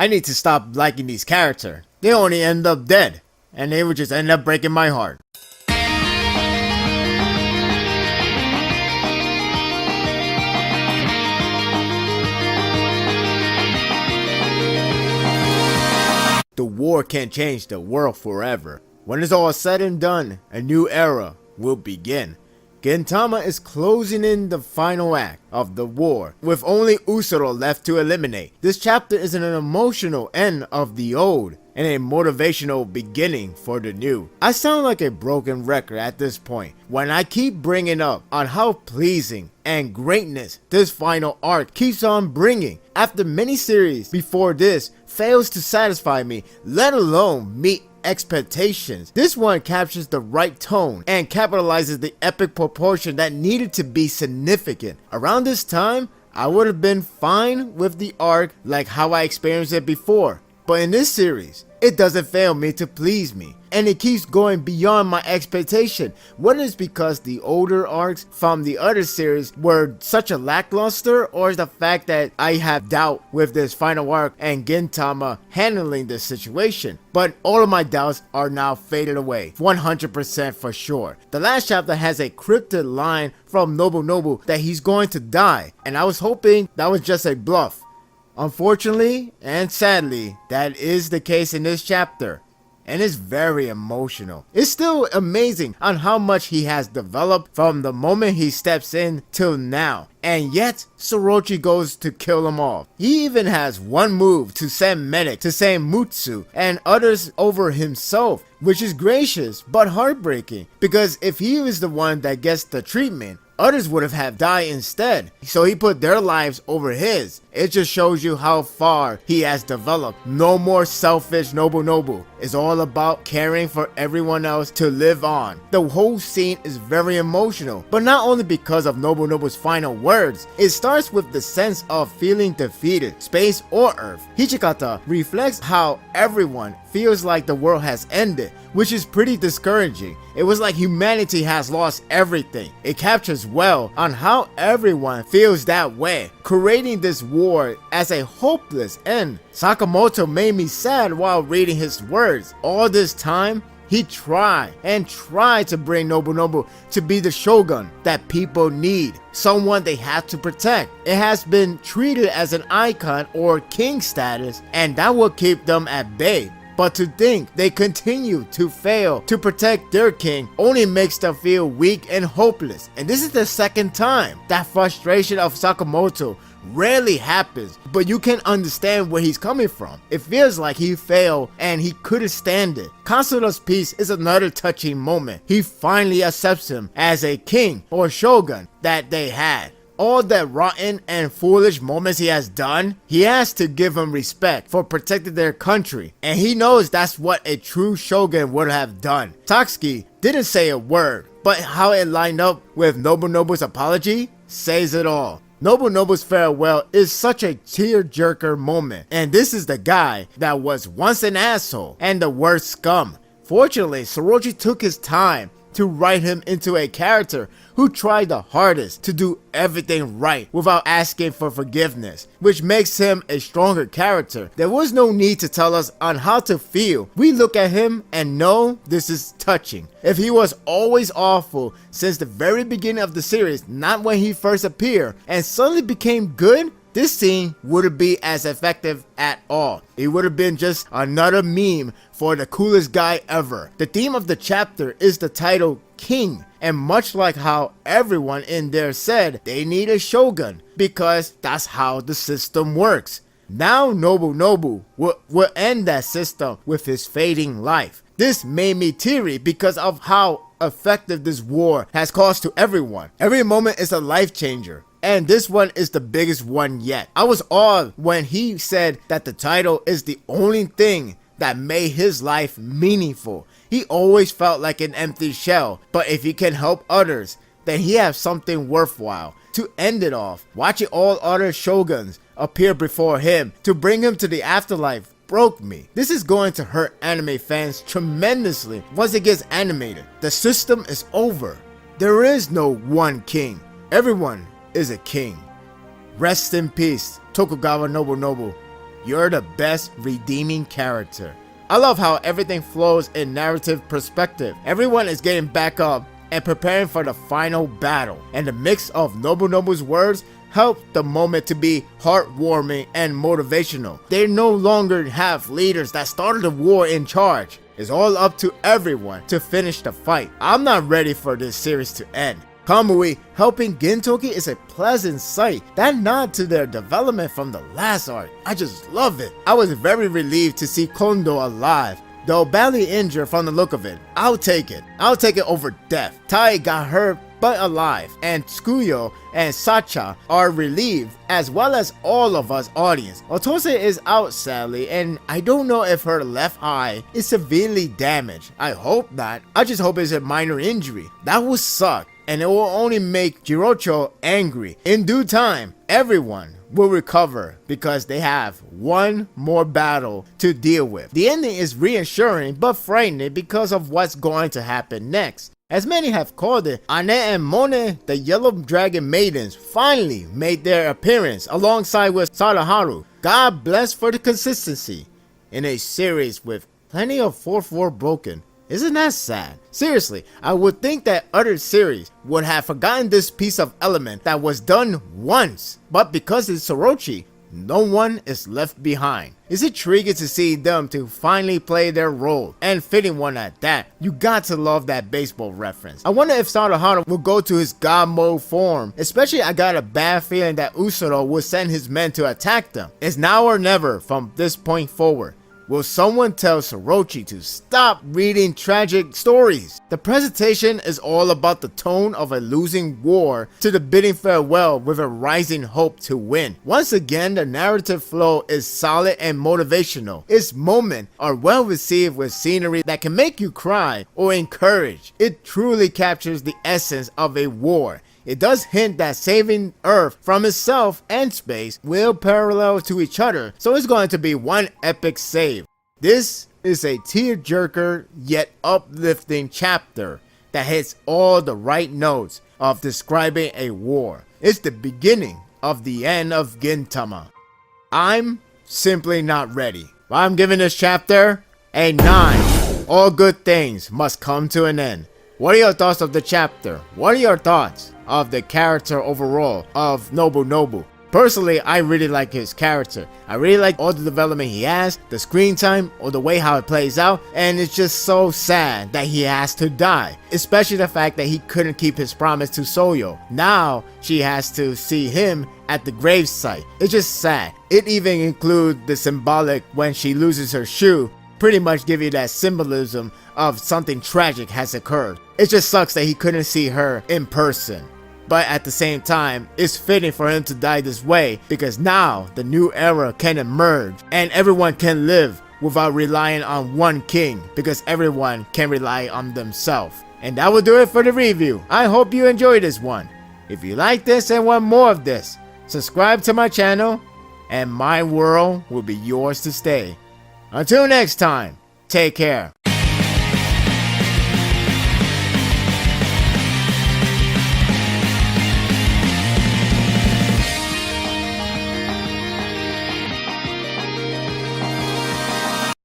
I need to stop liking these characters. They only end up dead, and they would just end up breaking my heart. The war can't change the world forever. When it's all said and done, a new era will begin. Gintama is closing in the final act of the war, with only Usuro left to eliminate. This chapter is an emotional end of the old and a motivational beginning for the new. I sound like a broken record at this point when I keep bringing up on how pleasing and greatness this final arc keeps on bringing. After many series before this fails to satisfy me, let alone meet expectations, this one captures the right tone and capitalizes the epic proportion that needed to be significant. Around this time, I would have been fine with the arc like how I experienced it before. But in this series, it doesn't fail me to please me, and it keeps going beyond my expectation. Whether it's because the older arcs from the other series were such a lackluster, or is the fact that I have doubt with this final arc and Gintama handling this situation. But all of my doubts are now faded away, 100% for sure. The last chapter has a cryptic line from Nobunobu that he's going to die, and I was hoping that was just a bluff. Unfortunately and sadly, that is the case in this chapter, and it's very emotional. It's still amazing on how much he has developed from the moment he steps in till now, and yet Sorochi goes to kill them all. He even has one move to send medic to Mutsu and others over himself, which is gracious but heartbreaking, because if he was the one that gets the treatment, others would have died instead, so he put their lives over his. It just shows you how far he has developed. No more selfish Nobunobu. It's all about caring for everyone else to live on. The whole scene is very emotional, but not only because of Nobunobu's final words. It starts with the sense of feeling defeated, space or earth. Hichikata reflects how everyone feels like the world has ended, which is pretty discouraging. It was like humanity has lost everything. It captures well on how everyone feels that way, creating this war as a hopeless end. Sakamoto made me sad while reading his words. All this time, he tried to bring Nobunobu to be the shogun that people need, someone they have to protect. It has been treated as an icon or king status, and that will keep them at bay. But to think they continue to fail to protect their king only makes them feel weak and hopeless. And this is the second time. That frustration of Sakamoto rarely happens, but you can understand where he's coming from. It feels like he failed and he couldn't stand it. Kasuna's piece is another touching moment. He finally accepts him as a king or shogun that they had. All that rotten and foolish moments he has done, he has to give him respect for protecting their country, and he knows that's what a true shogun would have done. Tatsuki didn't say a word, but how it lined up with Nobunobu's apology says it all. Nobunobu's farewell is such a tear-jerker moment, and this is the guy that was once an asshole and the worst scum. Fortunately, Sorochi took his time to write him into a character who tried the hardest to do everything right without asking for forgiveness, which makes him a stronger character. There was no need to tell us on how to feel. We look at him and know this is touching. If he was always awful since the very beginning of the series, not when he first appeared, and suddenly became good, this scene wouldn't be as effective at all. It would have been just another meme for the coolest guy ever. The theme of the chapter is the title King, and much like how everyone in there said they need a shogun because that's how the system works. Now Nobunobu will end that system with his fading life. This made me teary because of how effective this war has caused to everyone. Every moment is a life changer, and this one is the biggest one yet. I was awed when he said that the title is the only thing that made his life meaningful. He always felt like an empty shell, but if he can help others, then he has something worthwhile. To end it off, watching all other shoguns appear before him to bring him to the afterlife broke me. This is going to hurt anime fans tremendously once it gets animated. The system is over. There is no one king. Everyone is a king. Rest in peace, Tokugawa Nobunobu. you're the best redeeming character. I love how everything flows in narrative perspective. Everyone is getting back up and preparing for the final battle, and the mix of Nobunobu's words helped the moment to be heartwarming and motivational. They no longer have leaders that started the war in charge. It's all up to everyone to finish the fight. I'm not ready for this series to end. Kamui helping Gintoki is a pleasant sight. That nod to their development from the last arc, I just love it. I was very relieved to see Kondo alive, though badly injured from the look of it. I'll take it over death. Tai got hurt but alive, and Tsukuyo and Sacha are relieved, as well as all of us audience. Otose is out sadly, and I don't know if her left eye is severely damaged. I hope not. I just hope it's a minor injury. That would suck, and it will only make Jirocho angry. In due time, everyone will recover because they have one more battle to deal with. The ending is reassuring but frightening because of what's going to happen next. As many have called it, Ane and Mone, the Yellow Dragon Maidens, finally made their appearance alongside with Sadaharu. God bless for the consistency in a series with plenty of 4-4 broken. Isn't that sad? Seriously, I would think that other series would have forgotten this piece of element that was done once, but because it's Sorochi, no one is left behind. It's intriguing to see them to finally play their role, and fitting one at that. You got to love that baseball reference. I wonder if Sadaharu will go to his god mode form, especially I got a bad feeling that Usuro will send his men to attack them. It's now or never from this point forward. Will someone tell Sorochi to stop reading tragic stories? The presentation is all about the tone of a losing war to the bidding farewell with a rising hope to win. Once again, the narrative flow is solid and motivational. Its moments are well received with scenery that can make you cry or encourage. It truly captures the essence of a war. It does hint that saving Earth from itself and space will parallel to each other, so it's going to be one epic save. This is a tearjerker yet uplifting chapter that hits all the right notes of describing a war. It's the beginning of the end of Gintama. I'm simply not ready. I'm giving this chapter a 9. All good things must come to an end. What are your thoughts of the chapter? What are your thoughts of the character overall of Nobunobu? Personally, I really like his character. I really like all the development he has, the screen time, or the way how it plays out, and it's just so sad that he has to die. Especially the fact that he couldn't keep his promise to Soyo. Now, she has to see him at the gravesite. It's just sad. It even includes the symbolic when she loses her shoe, pretty much give you that symbolism of something tragic has occurred. It just sucks that he couldn't see her in person. But at the same time, it's fitting for him to die this way because now the new era can emerge and everyone can live without relying on one king because everyone can rely on themselves. And that will do it for the review. I hope you enjoyed this one. If you like this and want more of this, subscribe to my channel and my world will be yours to stay. Until next time, take care.